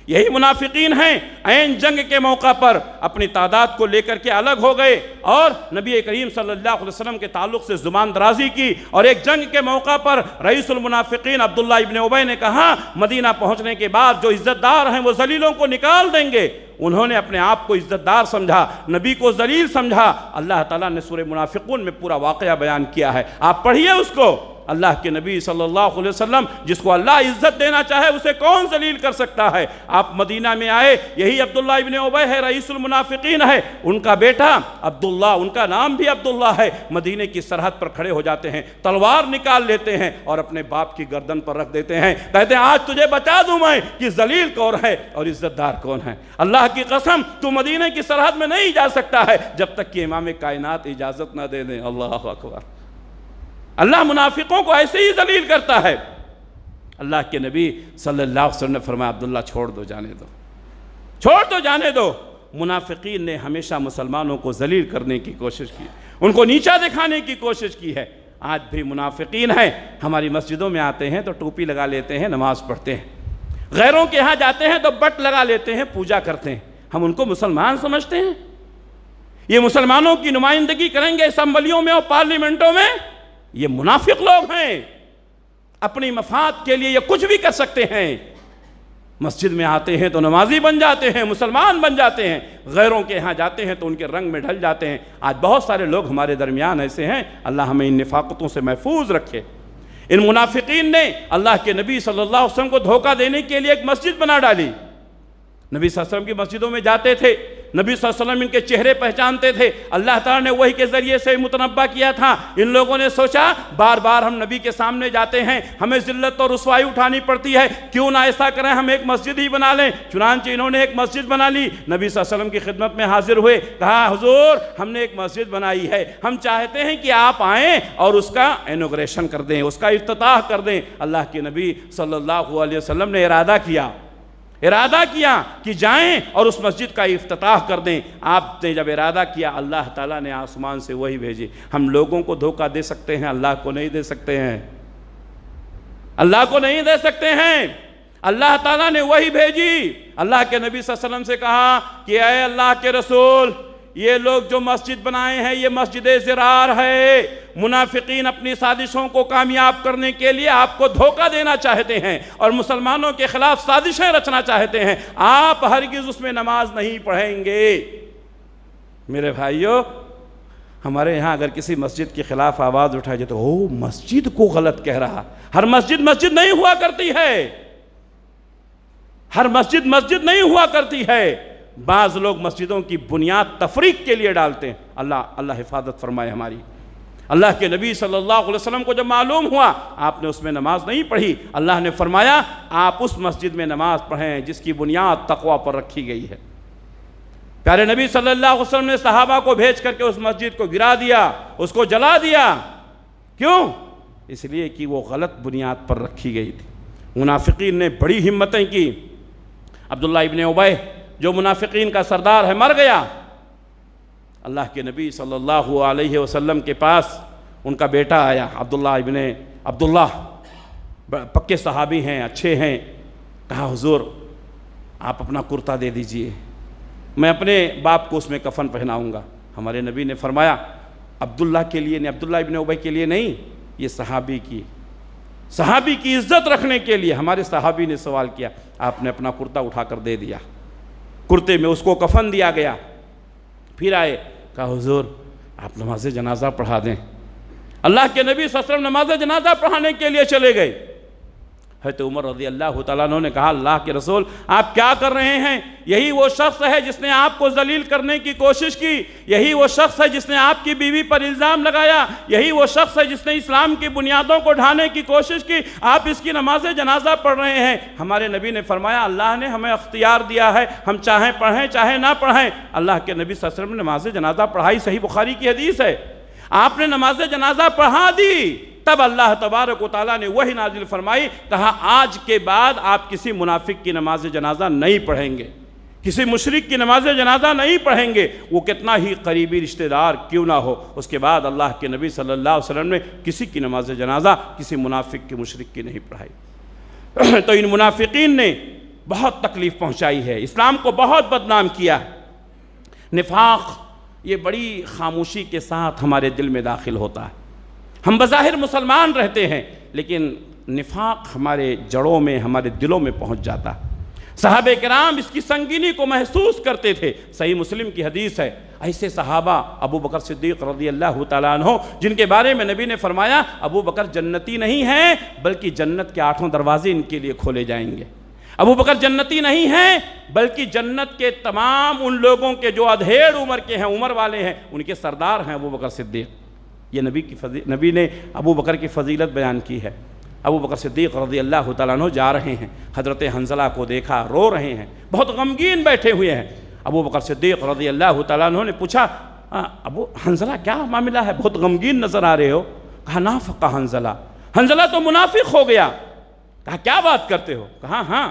A: یہی منافقین ہیں، عین جنگ کے موقع پر اپنی تعداد کو لے کر کے الگ ہو گئے اور نبی کریم صلی اللہ علیہ وسلم کے تعلق سے زبان درازی کی، اور ایک جنگ کے موقع پر رئیس المنافقین عبداللہ ابن ابی نے کہا مدینہ پہنچنے کے بعد جو عزت دار ہیں وہ ذلیلوں کو نکال دیں گے۔ انہوں نے اپنے آپ کو عزت دار سمجھا، نبی کو ذلیل سمجھا۔ اللہ تعالیٰ نے سورہ منافقون میں پورا واقعہ بیان کیا ہے، آپ پڑھیے اس کو۔ اللہ کے نبی صلی اللہ علیہ وسلم جس کو اللہ عزت دینا چاہے اسے کون ذلیل کر سکتا ہے؟ آپ مدینہ میں آئے، یہی عبداللہ ابن ابی ہے، رئیس المنافقین ہے، ان کا بیٹا عبداللہ، ان کا نام بھی عبداللہ ہے، مدینہ کی سرحد پر کھڑے ہو جاتے ہیں، تلوار نکال لیتے ہیں اور اپنے باپ کی گردن پر رکھ دیتے ہیں، کہتے ہیں آج تجھے بتا دوں میں کہ ذلیل کون ہے اور عزت دار کون ہے۔ اللہ کی قسم تو مدینہ کی سرحد میں نہیں جا سکتا ہے جب تک کہ امام کائنات اجازت نہ دے دیں۔ اللہ اکبر۔ اللہ منافقوں کو ایسے ہی ذلیل کرتا ہے۔ اللہ کے نبی صلی اللہ علیہ وسلم نے فرمایا عبداللہ چھوڑ دو، جانے دو، چھوڑ دو، جانے دو۔ منافقین نے ہمیشہ مسلمانوں کو ذلیل کرنے کی کوشش کی، ان کو نیچا دکھانے کی کوشش کی ہے۔ آج بھی منافقین ہیں، ہماری مسجدوں میں آتے ہیں تو ٹوپی لگا لیتے ہیں، نماز پڑھتے ہیں، غیروں کے ہاں جاتے ہیں تو بٹ لگا لیتے ہیں، پوجا کرتے ہیں، ہم ان کو مسلمان سمجھتے ہیں؟ یہ مسلمانوں کی نمائندگی کریں گے اسمبلیوں میں اور پارلیمنٹوں میں؟ یہ منافق لوگ ہیں، اپنی مفاد کے لیے یہ کچھ بھی کر سکتے ہیں۔ مسجد میں آتے ہیں تو نمازی بن جاتے ہیں، مسلمان بن جاتے ہیں، غیروں کے ہاں جاتے ہیں تو ان کے رنگ میں ڈھل جاتے ہیں۔ آج بہت سارے لوگ ہمارے درمیان ایسے ہیں، اللہ ہمیں ان نفاقتوں سے محفوظ رکھے۔ ان منافقین نے اللہ کے نبی صلی اللہ علیہ وسلم کو دھوکہ دینے کے لیے ایک مسجد بنا ڈالی۔ نبی صلی اللہ علیہ وسلم کی مسجدوں میں جاتے تھے، نبی صلی اللہ علیہ وسلم ان کے چہرے پہچانتے تھے، اللہ تعالیٰ نے وحی کے ذریعے سے متنبہ کیا تھا۔ ان لوگوں نے سوچا بار بار ہم نبی کے سامنے جاتے ہیں، ہمیں ذلت اور رسوائی اٹھانی پڑتی ہے، کیوں نہ ایسا کریں ہم ایک مسجد ہی بنا لیں۔ چنانچہ انہوں نے ایک مسجد بنا لی، نبی صلی اللہ علیہ وسلم کی خدمت میں حاضر ہوئے، کہا حضور ہم نے ایک مسجد بنائی ہے، ہم چاہتے ہیں کہ آپ آئیں اور اس کا انوگریشن کر دیں، اس کا افتتاح کر دیں۔ اللہ کے نبی صلی اللہ علیہ وسلم نے ارادہ کیا کہ جائیں اور اس مسجد کا افتتاح کر دیں۔ آپ نے جب ارادہ کیا، اللہ تعالیٰ نے آسمان سے وحی بھیجی۔ ہم لوگوں کو دھوکہ دے سکتے ہیں، اللہ کو نہیں دے سکتے ہیں، اللہ کو نہیں دے سکتے ہیں۔ اللہ تعالیٰ نے وحی بھیجی، اللہ کے نبی صلی اللہ علیہ وسلم سے کہا کہ اے اللہ کے رسول، یہ لوگ جو مسجد بنائے ہیں یہ مسجد زرار ہے، منافقین اپنی سازشوں کو کامیاب کرنے کے لیے آپ کو دھوکہ دینا چاہتے ہیں اور مسلمانوں کے خلاف سازشیں رچنا چاہتے ہیں، آپ ہرگز اس میں نماز نہیں پڑھیں گے۔ میرے بھائیو، ہمارے یہاں اگر کسی مسجد کے خلاف آواز اٹھائی جائے تو او مسجد کو غلط کہہ رہا۔ ہر مسجد مسجد نہیں ہوا کرتی ہے، ہر مسجد مسجد نہیں ہوا کرتی ہے۔ بعض لوگ مسجدوں کی بنیاد تفریق کے لیے ڈالتے ہیں، اللہ حفاظت فرمائے ہماری۔ اللہ کے نبی صلی اللہ علیہ وسلم کو جب معلوم ہوا آپ نے اس میں نماز نہیں پڑھی، اللہ نے فرمایا آپ اس مسجد میں نماز پڑھیں جس کی بنیاد تقوی پر رکھی گئی ہے۔ پیارے نبی صلی اللہ علیہ وسلم نے صحابہ کو بھیج کر کے اس مسجد کو گرا دیا، اس کو جلا دیا۔ کیوں؟ اس لیے کہ وہ غلط بنیاد پر رکھی گئی تھی۔ منافقین نے بڑی ہمتیں کی۔ عبداللہ ابن ابی جو منافقین کا سردار ہے مر گیا، اللہ کے نبی صلی اللہ علیہ وسلم کے پاس ان کا بیٹا آیا، عبداللہ پکے صحابی ہیں، اچھے ہیں۔ کہا حضور آپ اپنا کرتا دے دیجئے، میں اپنے باپ کو اس میں کفن پہناؤں گا۔ ہمارے نبی نے فرمایا عبداللہ کے لیے نہیں، عبداللہ ابن ابی کے لیے نہیں، یہ صحابی کی عزت رکھنے کے لیے۔ ہمارے صحابی نے سوال کیا، آپ نے اپنا کرتا اٹھا کر دے دیا، کرتے میں اس کو کفن دیا گیا۔ پھر آئے، کہا حضور آپ نماز جنازہ پڑھا دیں۔ اللہ کے نبی صلی اللہ علیہ وسلم نماز جنازہ پڑھانے کے لیے چلے گئے۔ حضرت عمر رضی اللہ تعالیٰ عنہ نے کہا اللہ کے رسول آپ کیا کر رہے ہیں؟ یہی وہ شخص ہے جس نے آپ کو ذلیل کرنے کی کوشش کی، یہی وہ شخص ہے جس نے آپ کی بیوی پر الزام لگایا، یہی وہ شخص ہے جس نے اسلام کی بنیادوں کو ڈھانے کی کوشش کی، آپ اس کی نماز جنازہ پڑھ رہے ہیں۔ ہمارے نبی نے فرمایا اللہ نے ہمیں اختیار دیا ہے، ہم چاہیں پڑھیں چاہے نہ پڑھیں۔ اللہ کے نبی صلی اللہ علیہ وسلم نے نماز جنازہ پڑھائی، صحیح بخاری کی حدیث ہے۔ آپ نے نماز جنازہ پڑھا دی، تب اللہ تبارک و تعالیٰ نے وحی نازل فرمائی، کہا آج کے بعد آپ کسی منافق کی نماز جنازہ نہیں پڑھیں گے، کسی مشرک کی نماز جنازہ نہیں پڑھیں گے، وہ کتنا ہی قریبی رشتہ دار کیوں نہ ہو۔ اس کے بعد اللہ کے نبی صلی اللہ علیہ وسلم نے کسی کی نماز جنازہ کسی منافق کی مشرک کی نہیں پڑھائی۔ تو ان منافقین نے بہت تکلیف پہنچائی ہے، اسلام کو بہت بدنام کیا ہے۔ نفاق یہ بڑی خاموشی کے ساتھ ہمارے دل میں داخل ہوتا ہے، ہم بظاہر مسلمان رہتے ہیں لیکن نفاق ہمارے جڑوں میں، ہمارے دلوں میں پہنچ جاتا ہے۔ صحابہ کرام اس کی سنگینی کو محسوس کرتے تھے۔ صحیح مسلم کی حدیث ہے، ایسے صحابہ ابو بکر صدیق رضی اللہ تعالیٰ عنہ جن کے بارے میں نبی نے فرمایا ابو بکر جنتی نہیں ہیں بلکہ جنت کے 8 دروازے ان کے لیے کھولے جائیں گے۔ ابو بکر جنتی نہیں ہیں بلکہ جنت کے تمام ان لوگوں کے جو ادھیڑ عمر کے ہیں، عمر والے ہیں، ان کے سردار ہیں ابو بکر صدیق۔ یہ نبی نے ابو بکر کی فضیلت بیان کی ہے۔ ابو بکر صدیق رضی اللہ تعالیٰ عنہ جا رہے ہیں، حضرت حنظلہ کو دیکھا، رو رہے ہیں، بہت غمگین بیٹھے ہوئے ہیں۔ ابو بکر صدیق رضی اللہ تعالیٰ عنہ نے پوچھا ابو حنظلہ کیا معاملہ ہے، بہت غمگین نظر آ رہے ہو؟ کہا نافق حنظلہ، حنظلہ تو منافق ہو گیا۔ کہا کیا بات کرتے ہو؟ کہا ہاں،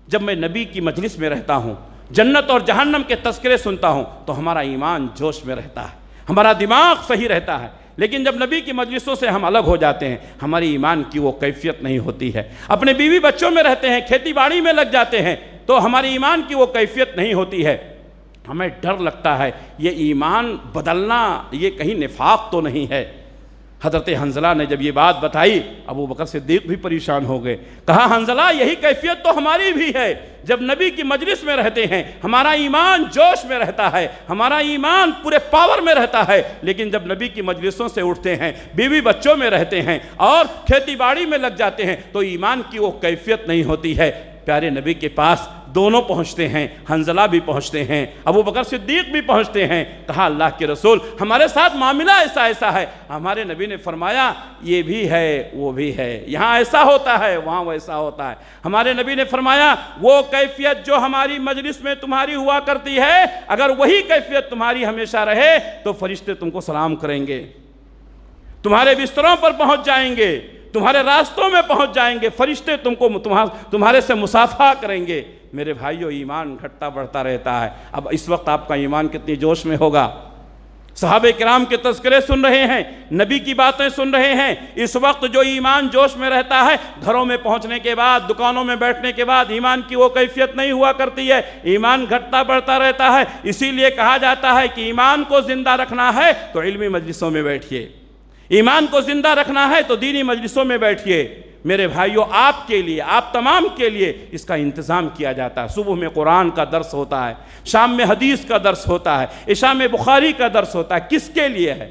A: جب میں نبی کی مجلس میں رہتا ہوں، جنت اور جہنم کے تذکرے سنتا ہوں تو ہمارا ایمان جوش میں رہتا ہے، ہمارا دماغ صحیح رہتا ہے، لیکن جب نبی کی مجلسوں سے ہم الگ ہو جاتے ہیں ہماری ایمان کی وہ کیفیت نہیں ہوتی ہے۔ اپنے بیوی بچوں میں رہتے ہیں، کھیتی باڑی میں لگ جاتے ہیں تو ہماری ایمان کی وہ کیفیت نہیں ہوتی ہے۔ ہمیں ڈر لگتا ہے یہ ایمان بدلنا یہ کہیں نفاق تو نہیں ہے۔ حضرت حنظلہ نے جب یہ بات بتائی ابو بکر صدیق بھی پریشان ہو گئے۔ کہا حنظلہ یہی کیفیت تو ہماری بھی ہے، جب نبی کی مجلس میں رہتے ہیں ہمارا ایمان جوش میں رہتا ہے، ہمارا ایمان پورے پاور میں رہتا ہے، لیکن جب نبی کی مجلسوں سے اٹھتے ہیں، بیوی بچوں میں رہتے ہیں اور کھیتی باڑی میں لگ جاتے ہیں تو ایمان کی وہ کیفیت نہیں ہوتی ہے۔ پیارے نبی کے پاس دونوں پہنچتے ہیں، حنظلہ بھی پہنچتے ہیں، ابو بکر صدیق بھی پہنچتے ہیں۔ کہا اللہ کے رسول ہمارے ساتھ معاملہ ایسا ہے۔ ہمارے نبی نے فرمایا یہ بھی ہے وہ بھی ہے، یہاں ایسا ہوتا ہے وہاں ویسا ہوتا ہے۔ ہمارے نبی نے فرمایا وہ کیفیت جو ہماری مجلس میں تمہاری ہوا کرتی ہے اگر وہی کیفیت تمہاری ہمیشہ رہے تو فرشتے تم کو سلام کریں گے، تمہارے بستروں پر پہنچ جائیں گے، تمہارے راستوں میں پہنچ جائیں گے، فرشتے تمہارے سے مصافحہ کریں گے۔ میرے بھائیو ایمان گھٹتا بڑھتا رہتا ہے۔ اب اس وقت آپ کا ایمان کتنی جوش میں ہوگا؟ صحابہ کرام کے تذکرے سن رہے ہیں، نبی کی باتیں سن رہے ہیں، اس وقت جو ایمان جوش میں رہتا ہے گھروں میں پہنچنے کے بعد، دکانوں میں بیٹھنے کے بعد ایمان کی وہ کیفیت نہیں ہوا کرتی ہے، ایمان گھٹتا بڑھتا رہتا ہے۔ اسی لیے کہا جاتا ہے کہ ایمان کو زندہ رکھنا ہے تو علمی مجلسوں میں بیٹھیے، ایمان کو زندہ رکھنا ہے تو دینی مجلسوں میں بیٹھیے۔ میرے بھائیو آپ کے لیے، آپ تمام کے لیے اس کا انتظام کیا جاتا ہے۔ صبح میں قرآن کا درس ہوتا ہے، شام میں حدیث کا درس ہوتا ہے، عشاء میں بخاری کا درس ہوتا ہے۔ کس کے لیے ہے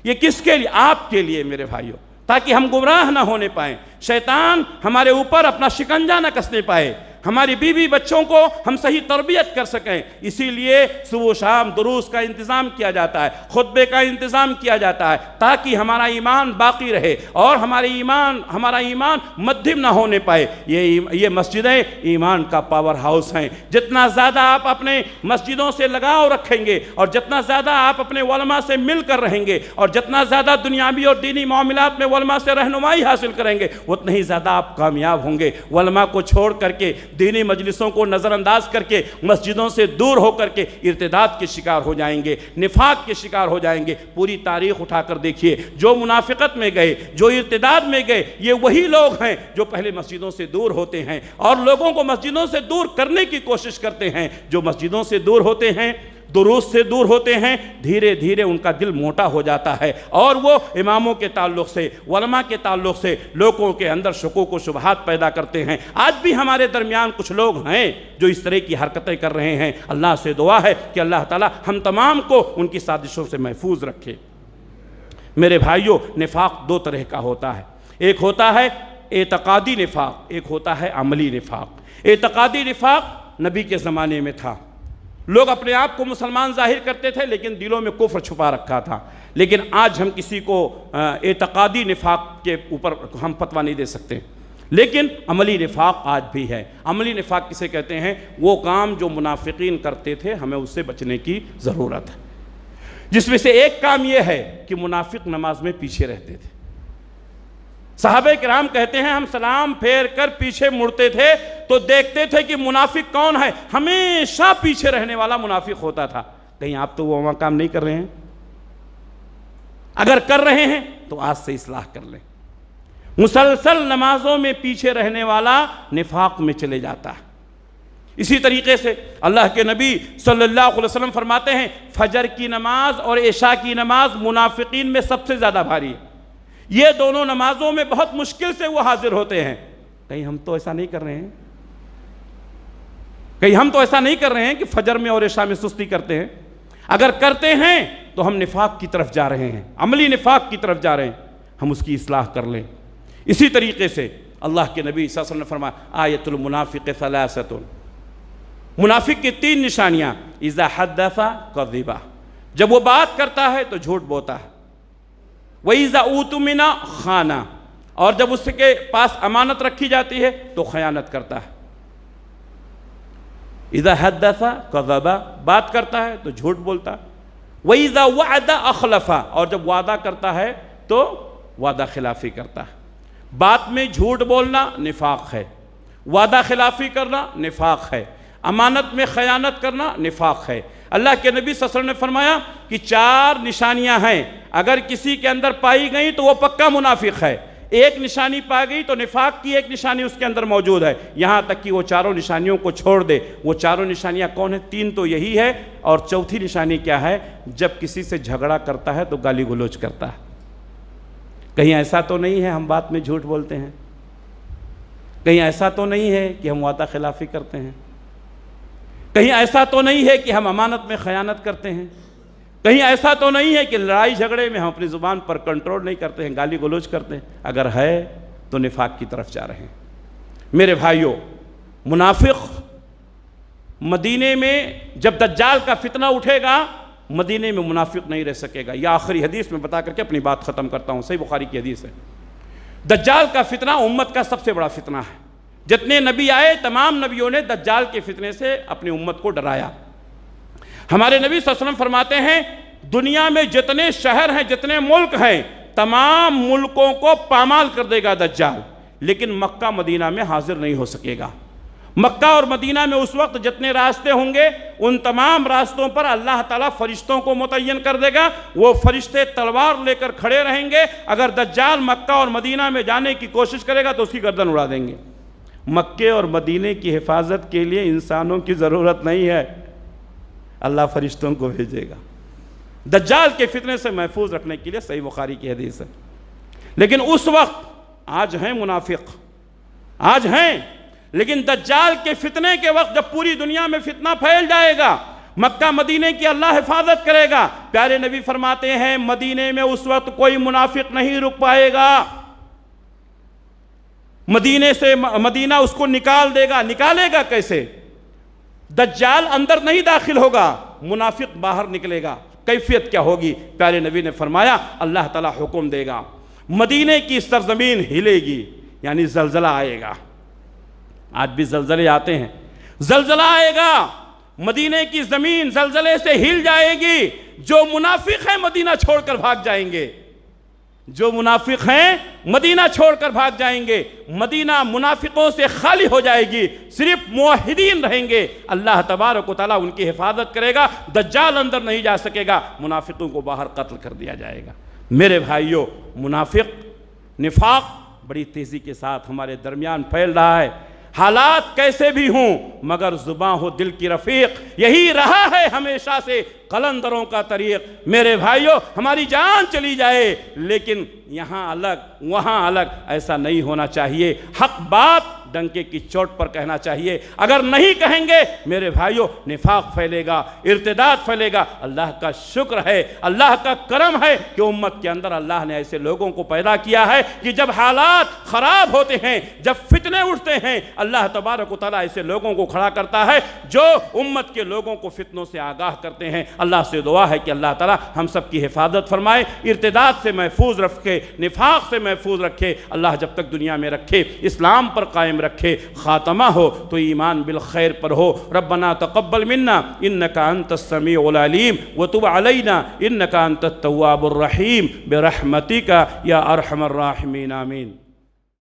A: یہ؟ کس کے لیے؟ آپ کے لیے میرے بھائیو، تاکہ ہم گمراہ نہ ہونے پائیں، شیطان ہمارے اوپر اپنا شکنجہ نہ کسنے پائے، ہماری بیوی بچوں کو ہم صحیح تربیت کر سکیں۔ اسی لیے صبح و شام دروس کا انتظام کیا جاتا ہے، خطبے کا انتظام کیا جاتا ہے، تاکہ ہمارا ایمان باقی رہے اور ہمارا ایمان مدھم نہ ہونے پائے۔ یہ مسجدیں ایمان کا پاور ہاؤس ہیں۔ جتنا زیادہ آپ اپنے مسجدوں سے لگاؤ رکھیں گے اور جتنا زیادہ آپ اپنے علماء سے مل کر رہیں گے اور جتنا زیادہ دنیاوی اور دینی معاملات میں علماء سے رہنمائی حاصل کریں گے اتنا ہی زیادہ آپ کامیاب ہوں گے۔ علماء کو چھوڑ کر کے، دینی مجلسوں کو نظر انداز کر کے، مسجدوں سے دور ہو کر کے ارتداد کے شکار ہو جائیں گے، نفاق کے شکار ہو جائیں گے۔ پوری تاریخ اٹھا کر دیکھیے، جو منافقت میں گئے، جو ارتداد میں گئے، یہ وہی لوگ ہیں جو پہلے مسجدوں سے دور ہوتے ہیں اور لوگوں کو مسجدوں سے دور کرنے کی کوشش کرتے ہیں۔ جو مسجدوں سے دور ہوتے ہیں، دروس سے دور ہوتے ہیں، دھیرے دھیرے ان کا دل موٹا ہو جاتا ہے اور وہ اماموں کے تعلق سے، علماء کے تعلق سے لوگوں کے اندر شکوک و شبہات پیدا کرتے ہیں۔ آج بھی ہمارے درمیان کچھ لوگ ہیں جو اس طرح کی حرکتیں کر رہے ہیں۔ اللہ سے دعا ہے کہ اللہ تعالی ہم تمام کو ان کی سازشوں سے محفوظ رکھے۔ میرے بھائیوں، نفاق دو طرح کا ہوتا ہے۔ ایک ہوتا ہے اعتقادی نفاق، ایک ہوتا ہے عملی نفاق۔ اعتقادی نفاق نبی کے زمانے میں تھا، لوگ اپنے آپ کو مسلمان ظاہر کرتے تھے لیکن دلوں میں کفر چھپا رکھا تھا۔ لیکن آج ہم کسی کو اعتقادی نفاق کے اوپر ہم فتویٰ نہیں دے سکتے، لیکن عملی نفاق آج بھی ہے۔ عملی نفاق کسے کہتے ہیں؟ وہ کام جو منافقین کرتے تھے، ہمیں اس سے بچنے کی ضرورت ہے، جس میں سے ایک کام یہ ہے کہ منافق نماز میں پیچھے رہتے تھے۔ صحابہ کرام کہتے ہیں ہم سلام پھیر کر پیچھے مڑتے تھے تو دیکھتے تھے کہ منافق کون ہے، ہمیشہ پیچھے رہنے والا منافق ہوتا تھا۔ کہیں آپ تو وہ کام نہیں کر رہے ہیں؟ اگر کر رہے ہیں تو آج سے اصلاح کر لیں۔ مسلسل نمازوں میں پیچھے رہنے والا نفاق میں چلے جاتا ہے۔ اسی طریقے سے اللہ کے نبی صلی اللہ علیہ وسلم فرماتے ہیں فجر کی نماز اور عشاء کی نماز منافقین میں سب سے زیادہ بھاری ہے، یہ دونوں نمازوں میں بہت مشکل سے وہ حاضر ہوتے ہیں۔ کہیں ہم تو ایسا نہیں کر رہے ہیں؟ کہیں ہم تو ایسا نہیں کر رہے ہیں کہ فجر میں اور عشاء میں سستی کرتے ہیں؟ اگر کرتے ہیں تو ہم نفاق کی طرف جا رہے ہیں، عملی نفاق کی طرف جا رہے ہیں، ہم اس کی اصلاح کر لیں۔ اسی طریقے سے اللہ کے نبی صلی اللہ علیہ وسلم نے فرمایا آیت المنافق ثلاثۃ، منافق کی 3 نشانیاں، اذا حدث کذب، جب وہ بات کرتا ہے تو جھوٹ بولتا ہے، وَإِذَا اؤْتُمِنَ خَانَ، اور جب اس کے پاس امانت رکھی جاتی ہے تو خیانت کرتا ہے۔ اذا حدث کذب، بات کرتا ہے تو جھوٹ بولتا ہے، وَإِذَا وَعَدَ أَخْلَفَ، اور جب وعدہ کرتا ہے تو وعدہ خلافی کرتا ہے۔ بات میں جھوٹ بولنا نفاق ہے، وعدہ خلافی کرنا نفاق ہے، امانت میں خیانت کرنا نفاق ہے۔ اللہ کے نبی صلی اللہ علیہ وسلم نے فرمایا کہ 4 نشانیاں ہیں، اگر کسی کے اندر پائی گئیں تو وہ پکا منافق ہے۔ ایک نشانی پا گئی تو نفاق کی ایک نشانی اس کے اندر موجود ہے، یہاں تک کہ وہ 4 نشانیوں کو چھوڑ دے۔ وہ 4 نشانیاں کون ہیں؟ 3 تو یہی ہے، اور چوتھی نشانی کیا ہے؟ جب کسی سے جھگڑا کرتا ہے تو گالی گلوچ کرتا ہے۔ کہیں ایسا تو نہیں ہے ہم بات میں جھوٹ بولتے ہیں؟ کہیں ایسا تو نہیں ہے کہ ہم وعدہ خلافی کرتے ہیں؟ کہیں ایسا تو نہیں ہے کہ ہم امانت میں خیانت کرتے ہیں؟ کہیں ایسا تو نہیں ہے کہ لڑائی جھگڑے میں ہم اپنی زبان پر کنٹرول نہیں کرتے ہیں، گالی گلوچ کرتے ہیں؟ اگر ہے تو نفاق کی طرف جا رہے ہیں۔ میرے بھائیوں، منافق مدینے میں جب دجال کا فتنہ اٹھے گا، مدینے میں منافق نہیں رہ سکے گا۔ یہ آخری حدیث میں بتا کر کے اپنی بات ختم کرتا ہوں، صحیح بخاری کی حدیث ہے۔ دجال کا فتنہ امت کا سب سے بڑا فتنہ ہے۔ جتنے نبی آئے تمام نبیوں نے دجال کے فتنے سے اپنی امت کو ڈرایا۔ ہمارے نبی صلی اللہ علیہ وسلم فرماتے ہیں دنیا میں جتنے شہر ہیں، جتنے ملک ہیں، تمام ملکوں کو پامال کر دے گا دجال، لیکن مکہ مدینہ میں حاضر نہیں ہو سکے گا۔ مکہ اور مدینہ میں اس وقت جتنے راستے ہوں گے ان تمام راستوں پر اللہ تعالیٰ فرشتوں کو متعین کر دے گا، وہ فرشتے تلوار لے کر کھڑے رہیں گے۔ اگر دجال مکہ اور مدینہ میں جانے کی کوشش کرے گا تو اس کی گردن اڑا دیں گے۔ مکے اور مدینے کی حفاظت کے لیے انسانوں کی ضرورت نہیں ہے، اللہ فرشتوں کو بھیجے گا دجال کے فتنے سے محفوظ رکھنے کے لیے۔ صحیح بخاری کی حدیث ہے۔ لیکن اس وقت آج ہیں منافق، آج ہیں، لیکن دجال کے فتنے کے وقت جب پوری دنیا میں فتنہ پھیل جائے گا، مکہ مدینے کی اللہ حفاظت کرے گا۔ پیارے نبی فرماتے ہیں مدینے میں اس وقت کوئی منافق نہیں رک پائے گا، مدینے سے مدینہ اس کو نکال دے گا۔ نکالے گا کیسے؟ دجال اندر نہیں داخل ہوگا، منافق باہر نکلے گا۔ کیفیت کیا ہوگی؟ پیارے نبی نے فرمایا اللہ تعالیٰ حکم دے گا، مدینے کی سرزمین ہلے گی، یعنی زلزلہ آئے گا۔ آج بھی زلزلے آتے ہیں، زلزلہ آئے گا، مدینے کی زمین زلزلے سے ہل جائے گی۔ جو منافق ہیں مدینہ چھوڑ کر بھاگ جائیں گے، جو منافق ہیں مدینہ چھوڑ کر بھاگ جائیں گے۔ مدینہ منافقوں سے خالی ہو جائے گی، صرف موحدین رہیں گے۔ اللہ تبارک و تعالیٰ ان کی حفاظت کرے گا، دجال اندر نہیں جا سکے گا، منافقوں کو باہر قتل کر دیا جائے گا۔ میرے بھائیوں، منافق نفاق بڑی تیزی کے ساتھ ہمارے درمیان پھیل رہا ہے۔ حالات کیسے بھی ہوں مگر زباں ہو دل کی رفیق، یہی رہا ہے ہمیشہ سے قلندروں کا طریق۔ میرے بھائیوں، ہماری جان چلی جائے لیکن یہاں الگ وہاں الگ ایسا نہیں ہونا چاہیے۔ حق بات ڈنکے کی چوٹ پر کہنا چاہیے۔ اگر نہیں کہیں گے میرے بھائیوں، نفاق پھیلے گا، ارتداد پھیلے گا۔ اللہ کا شکر ہے، اللہ کا کرم ہے کہ امت کے اندر اللہ نے ایسے لوگوں کو پیدا کیا ہے کہ جب حالات خراب ہوتے ہیں، جب فتنے اٹھتے ہیں، اللہ تبارک و تعالیٰ ایسے لوگوں کو کھڑا کرتا ہے جو امت کے لوگوں کو فتنوں سے آگاہ کرتے ہیں۔ اللہ سے دعا ہے کہ اللہ تعالیٰ ہم سب کی حفاظت فرمائے، ارتداد سے محفوظ رکھے، نفاق سے محفوظ رکھے۔ اللہ جب تک دنیا میں رکھے، اسلام پر قائم رکھے، خاتمہ ہو تو ایمان بالخیر پر ہو۔ ربنا تقبل منا انک انت السمیع العلیم وتب علینا انک انت التواب الرحیم برحمتک یا ارحم الراحمین، آمین۔